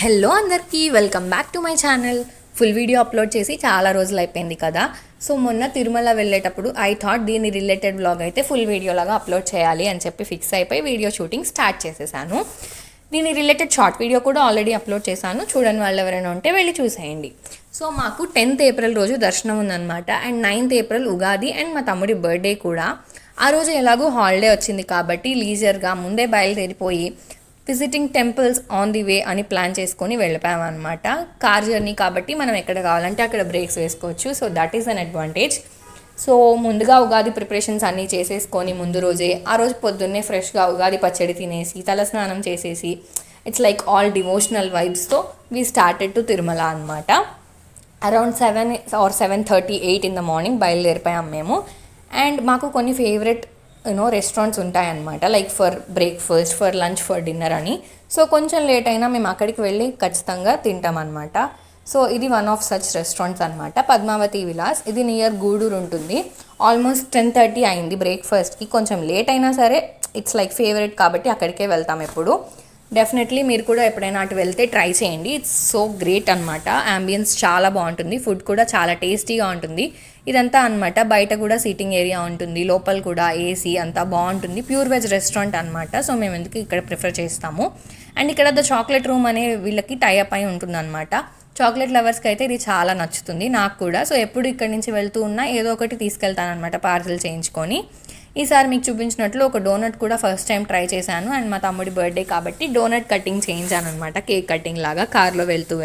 Hello అందరికీ welcome back to my channel. Full video upload చేసి చాలా రోజులు అయిపోయింది కదా. సో మొన్న తిరుమల వెళ్ళేటప్పుడు ఐ థాట్ దీని రిలేటెడ్ వ్లాగ్ అయితే ఫుల్ వీడియోలాగా అప్లోడ్ చేయాలి అని చెప్పి ఫిక్స్ అయిపోయి వీడియో షూటింగ్ స్టార్ట్ చేసేసాను. దీని రిలేటెడ్ షార్ట్ వీడియో కూడా ఆల్రెడీ అప్లోడ్ చేశాను, చూడని వాళ్ళు ఎవరైనా ఉంటే వెళ్ళి చూసేయండి. సో మాకు 10th ఏప్రిల్ రోజు దర్శనం ఉందన్నమాట. And 9th April Ugadi and మా తమ్ముడి బర్త్డే కూడా. ఆ రోజు ఎలాగో హాలిడే వచ్చింది కాబట్టి లీజర్గా ముందే బయలుదేరిపోయి visiting temples on the way అని ప్లాన్ చేసుకొని వెళ్ళిపోయామన్నమాట. కార్ జర్నీ కాబట్టి మనం ఎక్కడ కావాలంటే అక్కడ బ్రేక్స్ వేసుకోవచ్చు. So that is an advantage. So ముందుగా ఉగాది ప్రిపరేషన్స్ అన్నీ చేసేసుకొని ముందు రోజే ఆ రోజు పొద్దున్నే ఫ్రెష్గా ఉగాది పచ్చడి తినేసి తలస్నానం చేసేసి ఇట్స్ లైక్ ఆల్ డివోషనల్ వైబ్స్తో వీ స్టార్టెడ్ టు తిరుమల అనమాట. Around 7 or 7:38 in the morning బయలుదేరిపోయాం మేము. అండ్ మాకు కొన్ని ఫేవరెట్ రెస్టారెంట్స్ ఉంటాయన్నమాట, like for breakfast, for lunch, for dinner అని. సో కొంచెం లేట్ అయినా మేము అక్కడికి వెళ్ళి ఖచ్చితంగా తింటామన్నమాట. సో ఇది వన్ ఆఫ్ సచ్ రెస్టారెంట్స్ అనమాట, పద్మావతి విలాస్. ఇది నియర్ గూడూరు ఉంటుంది. ఆల్మోస్ట్ 10:30 అయింది బ్రేక్ఫాస్ట్కి. కొంచెం లేట్ అయినా సరే ఇట్స్ లైక్ ఫేవరెట్ కాబట్టి అక్కడికే వెళ్తాం ఎప్పుడు. డెఫినెట్లీ మీరు కూడా ఎప్పుడైనా అటు వెళ్తే ట్రై చేయండి. ఇట్స్ సో గ్రేట్ అనమాట. అంబియన్స్ చాలా బాగుంటుంది, ఫుడ్ కూడా చాలా టేస్టీగా ఉంటుంది. ఇదంతా అనమాట. బయట కూడా సీటింగ్ ఏరియా ఉంటుంది, లోపల కూడా ఏసీ అంతా బాగుంటుంది. ప్యూర్ వెజ్ రెస్టారెంట్ అనమాట. సో మేము ఎందుకు ఇక్కడ ప్రిఫర్ చేస్తాము. అండ్ ఇక్కడ ద చాక్లెట్ రూమ్ అనే వీళ్ళకి టైఅప్ అయి ఉంటుంది అనమాట. చాక్లెట్ లవర్స్కి అయితే ఇది చాలా నచ్చుతుంది, నాకు కూడా. సో ఎప్పుడు ఇక్కడి నుంచి వెళ్తూ ఉన్నా ఏదో ఒకటి తీసుకెళ్తాను అనమాట పార్సల్ చేయించుకొని. ఈసారి మీకు చూపించినట్లు ఒక డోనట్ కూడా ఫస్ట్ టైం ట్రై చేశాను. అండ్ మా తమ్ముడి బర్త్డే కాబట్టి డోనట్ కటింగ్ చేయించాను అనమాట, కేక్ కటింగ్ లాగా కార్లో వెళ్తూ.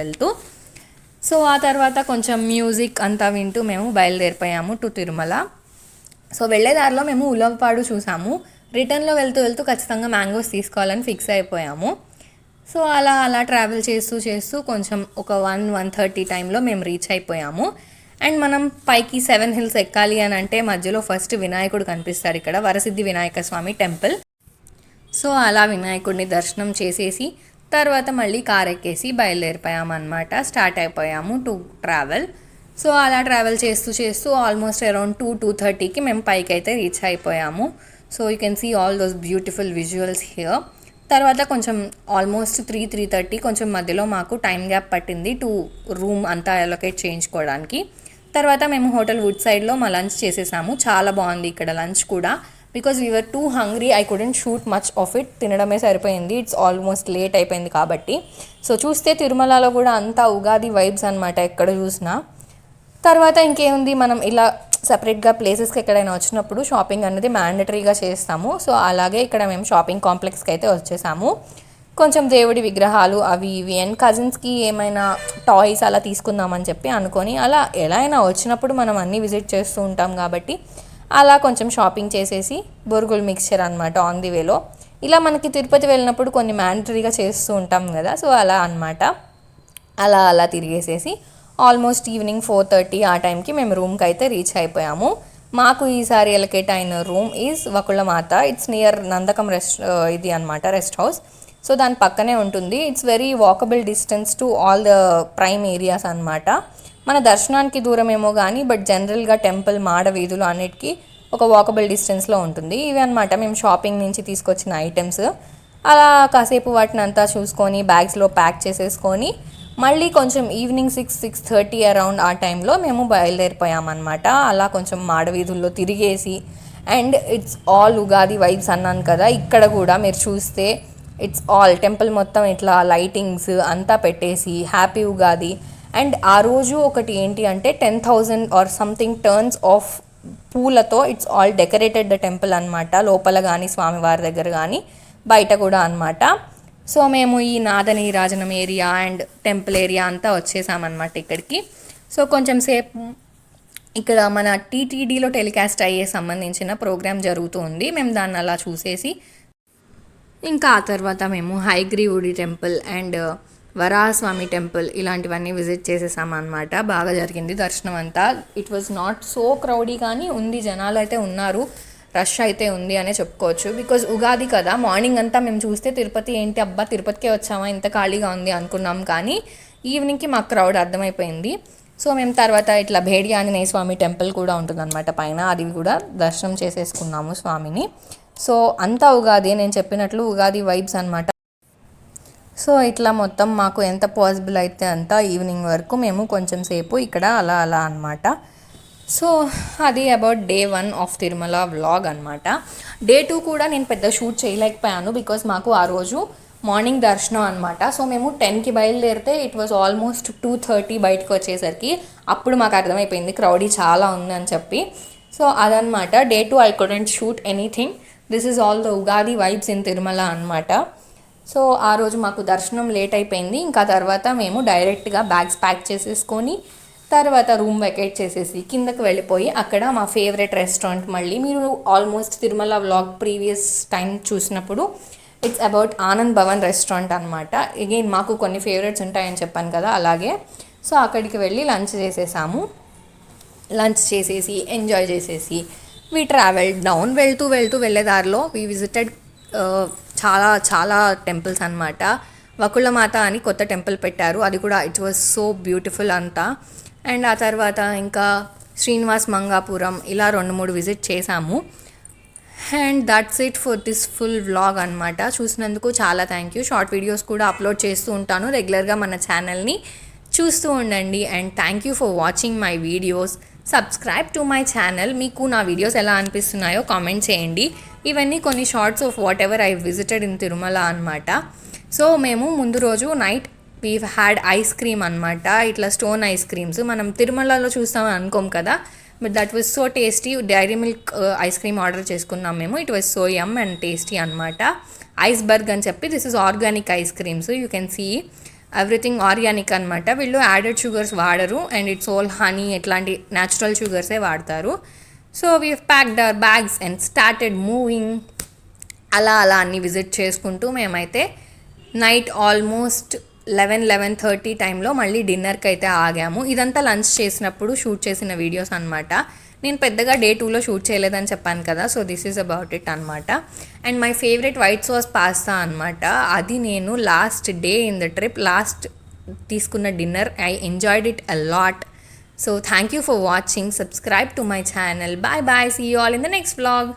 సో ఆ తర్వాత కొంచెం మ్యూజిక్ అంతా వింటూ మేము బయలుదేరిపోయాము టు తిరుమల. సో వెళ్ళేదారిలో మేము ఉలవపాడు చూసాము. రిటర్న్లో వెళ్తూ ఖచ్చితంగా మ్యాంగోస్ తీసుకోవాలని ఫిక్స్ అయిపోయాము. సో అలా ట్రావెల్ చేస్తూ కొంచెం ఒక 1:30 టైంలో మేము రీచ్ అయిపోయాము. అండ్ మనం పైకి 7 hills ఎక్కాలి అని అంటే మధ్యలో ఫస్ట్ వినాయకుడు కనిపిస్తాడు ఇక్కడ, వరసిద్ధి వినాయక స్వామి టెంపుల్. సో అలా వినాయకుడిని దర్శనం చేసేసి తర్వాత మళ్ళీ కార్ ఎక్కేసి బయలుదేరిపోయామన్నమాట. స్టార్ట్ అయిపోయాము టు ట్రావెల్. సో అలా ట్రావెల్ చేస్తూ ఆల్మోస్ట్ అరౌండ్ 2:30కి మేము పైకి అయితే రీచ్ అయిపోయాము. So you can see all those beautiful visuals here. తర్వాత కొంచెం ఆల్మోస్ట్ 3:30 కొంచెం మధ్యలో మాకు టైం గ్యాప్ పట్టింది టు రూమ్ అంతా అలొకేట్ చేయించుకోవడానికి. తర్వాత మేము హోటల్ వుడ్ సైడ్లో మా లంచ్ చేసేసాము. చాలా బాగుంది ఇక్కడ లంచ్ కూడా. Because we are too hungry, I couldn't shoot much of it. తినడమే సరిపోయింది, ఇట్స్ ఆల్మోస్ట్ లేట్ అయిపోయింది కాబట్టి. సో చూస్తే తిరుమలలో కూడా అంతా ఉగాది వైబ్స్ అనమాట ఎక్కడ చూసినా. తర్వాత ఇంకేముంది, మనం ఇలా సపరేట్గా ప్లేసెస్కి ఎక్కడైనా వచ్చినప్పుడు షాపింగ్ అనేది మ్యాండటరీగా చేస్తాము. సో అలాగే ఇక్కడ మేము షాపింగ్ కాంప్లెక్స్కి అయితే వచ్చేసాము. కొంచెం దేవుడి విగ్రహాలు అవి ఇవి అండ్ కజిన్స్కి ఏమైనా టాయ్స్ అలా తీసుకుందామని చెప్పి అనుకొని, అలా ఎలా అయినా వచ్చినప్పుడు మనం అన్నీ విజిట్ చేస్తూ ఉంటాం కాబట్టి అలా కొంచెం షాపింగ్ చేసేసి బొరుగులు మిక్చర్ అనమాట ఆన్ ది వేలో. ఇలా మనకి తిరుపతి వెళ్ళినప్పుడు కొన్ని మ్యాండటరీగా చేస్తూ ఉంటాం కదా. సో అలా అనమాట. అలా తిరిగేసేసి ఆల్మోస్ట్ ఈవినింగ్ 4:30 ఆ టైంకి మేము రూమ్కి అయితే రీచ్ అయిపోయాము. మాకు ఈసారి ఎలకేట్ అయిన room is Vakulamata. It's near Nandakam ఇది అనమాట రెస్ట్ హౌస్. సో దాని పక్కనే ఉంటుంది. It's very walkable distance to all the prime areas అనమాట. మన దర్శనానికి దూరమేమో కానీ బట్ జనరల్గా టెంపుల్ మాడ వీధులు అన్నిటికీ ఒక వాకబుల్ డిస్టెన్స్లో ఉంటుంది. ఇవి అనమాట మేము షాపింగ్ నుంచి తీసుకొచ్చిన ఐటమ్స్. అలా కాసేపు వాటిని అంతా చూసుకొని బ్యాగ్స్లో ప్యాక్ చేసేసుకొని మళ్ళీ కొంచెం ఈవినింగ్ 6:30 అరౌండ్ ఆ టైంలో మేము బయలుదేరిపోయామన్నమాట. అలా కొంచెం మాడ వీధుల్లో తిరిగేసి and it's all Ugadi vibes అన్నాను కదా, ఇక్కడ కూడా మీరు చూస్తే ఇట్స్ ఆల్ టెంపుల్ మొత్తం ఇట్లా లైటింగ్స్ అంతా పెట్టేసి హ్యాపీ ఉగాది. అండ్ ఆ రోజు ఒకటి ఏంటి అంటే 10,000 or something టర్న్స్ ఆఫ్ పూలతో it's all decorated the temple అనమాట. లోపల కానీ స్వామివారి దగ్గర కానీ బయట కూడా అనమాట. సో మేము ఈ Nada Neerajanam area and temple area అంతా వచ్చేసామన్నమాట ఇక్కడికి. సో కొంచెం సేపు ఇక్కడ మన టీటీడీలో టెలికాస్ట్ అయ్యే సంబంధించిన ప్రోగ్రామ్ జరుగుతుంది. మేము దాన్ని అలా చూసేసి ఇంకా ఆ తర్వాత మేము హైగ్రీవుడి టెంపుల్ అండ్ వరాహస్వామి టెంపుల్ ఇలాంటివన్నీ విజిట్ చేసేసామన్నమాట. బాగా జరిగింది దర్శనం అంతా. ఇట్ వాజ్ నాట్ సో క్రౌడీ కానీ ఉంది, జనాలు అయితే ఉన్నారు, రష్ అయితే ఉంది అనే చెప్పుకోవచ్చు. బికాజ్ ఉగాది కదా, మార్నింగ్ అంతా మేము చూస్తే తిరుపతి ఏంటి అబ్బా తిరుపతికే వచ్చామా ఇంత ఖాళీగా ఉంది అనుకున్నాం. కానీ ఈవినింగ్కి మాకు క్రౌడ్ అర్థమైపోయింది. సో మేము తర్వాత ఇట్లా భేడి ఆంజనేయ స్వామి టెంపుల్ కూడా ఉంటుందన్నమాట పైన, అది కూడా దర్శనం చేసేసుకున్నాము స్వామిని. సో అంతా ఉగాది, నేను చెప్పినట్లు ఉగాది వైబ్స్ అనమాట. సో ఇట్లా మొత్తం మాకు ఎంత పాసిబుల్ అయితే అంత ఈవినింగ్ వరకు మేము కొంచెం సేపు ఇక్కడ అలా అలా అనమాట. సో అది about day 1 of Tirumala vlog అనమాట. డే 2 కూడా నేను పెద్ద షూట్ చేయలేకపోయాను బికాజ్ మాకు ఆ రోజు మార్నింగ్ దర్శనం అనమాట. సో మేము 10కి బయలుదేరితే ఇట్ వాజ్ ఆల్మోస్ట్ 2:30 బయటకు వచ్చేసరికి అప్పుడు మాకు అర్థమైపోయింది క్రౌడీ చాలా ఉంది అని చెప్పి. సో అదనమాట day 2. I couldn't shoot anything. This is all the Ugadi vibes in Tirumala అనమాట. సో ఆ రోజు మాకు దర్శనం లేట్ అయిపోయింది. ఇంకా తర్వాత మేము డైరెక్ట్గా బ్యాగ్స్ ప్యాక్ చేసేసుకొని తర్వాత రూమ్ వెకేట్ చేసేసి కిందకి వెళ్ళిపోయి అక్కడ మా ఫేవరెట్ రెస్టారెంట్, మళ్ళీ మీరు almost Tirumala vlog previous time చూసినప్పుడు it's about Anand Bhavan restaurant అనమాట. అగైన్ మాకు కొన్ని ఫేవరెట్స్ ఉంటాయని చెప్పాను కదా, అలాగే. సో అక్కడికి వెళ్ళి లంచ్ చేసేసాము. లంచ్ చేసేసి ఎంజాయ్ చేసేసి వీ ట్రావెల్ డౌన్. వెళ్తూ వెళ్ళేదారిలో వీ విజిటెడ్ చాలా చాలా టెంపుల్స్ అనమాట. వకుళమాత అని కొత్త టెంపుల్ పెట్టారు, అది కూడా ఇట్ వాజ్ సో బ్యూటిఫుల్ అంతా. అండ్ ఆ తర్వాత ఇంకా శ్రీనివాస్ మంగాపురం ఇలా 2-3 విజిట్ చేశాము. And that's it for this full vlog అనమాట. చూసినందుకు చాలా థ్యాంక్ యూ. షార్ట్ వీడియోస్ కూడా అప్లోడ్ చేస్తూ ఉంటాను, రెగ్యులర్గా మన ఛానల్ని చూస్తూ ఉండండి. And thank you for watching my videos. Subscribe to my channel. మీకు నా వీడియోస్ ఎలా అనిపిస్తున్నాయో కామెంట్ చేయండి. ఇవన్నీ కొన్ని shorts of whatever I visited in Tirumala అనమాట. సో మేము ముందు రోజు night we had ice cream అనమాట. ఇట్లా స్టోన్ ఐస్ క్రీమ్స్ మనం తిరుమలలో చూస్తామని అనుకోం కదా, but that was so tasty. Dairy Milk ice cream order చేసుకున్నాం మేము. It was so yum and tasty అనమాట. ఐస్బర్గ్ అని చెప్పి this is organic ice creams. You can see everything organic అనమాట. వీళ్ళు యాడెడ్ షుగర్స్ వాడరు అండ్ ఇట్స్ ఆల్ హనీ, ఎట్లాంటి natural షుగర్సే వాడతారు. So we packed our bags and started moving. అలా అన్ని విజిట్ చేసుకుంటూ మేమైతే నైట్ ఆల్మోస్ట్ 11-11:30 టైంలో మళ్ళీ డిన్నర్కి అయితే ఆగాము. ఇదంతా లంచ్ చేసినప్పుడు షూట్ చేసిన వీడియోస్ అనమాట. నేను పెద్దగా డే 2లో షూట్ చేయలేదని చెప్పాను కదా, so this is about it అనమాట. And my favourite white sauce pasta అనమాట. అది నేను last day in the trip last తీసుకున్న dinner. I enjoyed it a lot. So thank you for watching. Subscribe to my channel. Bye bye. See you all in the next vlog.